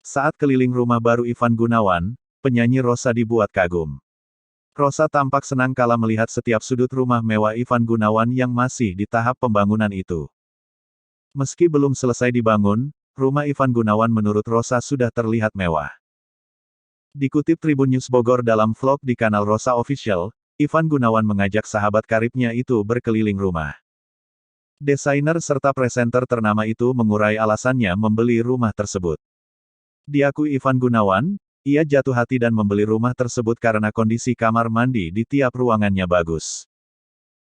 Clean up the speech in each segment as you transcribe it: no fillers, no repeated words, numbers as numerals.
Saat keliling rumah baru Ivan Gunawan, penyanyi Rosa dibuat kagum. Rosa tampak senang kala melihat setiap sudut rumah mewah Ivan Gunawan yang masih di tahap pembangunan itu. Meski belum selesai dibangun, rumah Ivan Gunawan menurut Rosa sudah terlihat mewah. Dikutip Tribun News Bogor dalam vlog di kanal Rosa Official, Ivan Gunawan mengajak sahabat karibnya itu berkeliling rumah. Desainer serta presenter ternama itu mengurai alasannya membeli rumah tersebut. Diakui Ivan Gunawan, ia jatuh hati dan membeli rumah tersebut karena kondisi kamar mandi di tiap ruangannya bagus.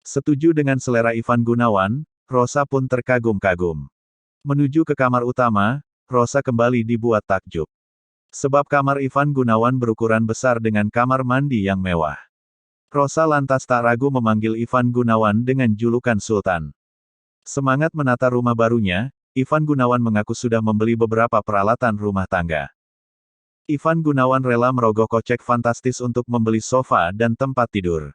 Setuju dengan selera Ivan Gunawan, Rosa pun terkagum-kagum. Menuju ke kamar utama, Rosa kembali dibuat takjub. Sebab kamar Ivan Gunawan berukuran besar dengan kamar mandi yang mewah. Rosa lantas tak ragu memanggil Ivan Gunawan dengan julukan Sultan. Semangat menata rumah barunya, Ivan Gunawan mengaku sudah membeli beberapa peralatan rumah tangga. Ivan Gunawan rela merogoh kocek fantastis untuk membeli sofa dan tempat tidur.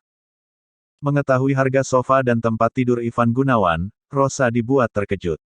Mengetahui harga sofa dan tempat tidur Ivan Gunawan, Rosa dibuat terkejut.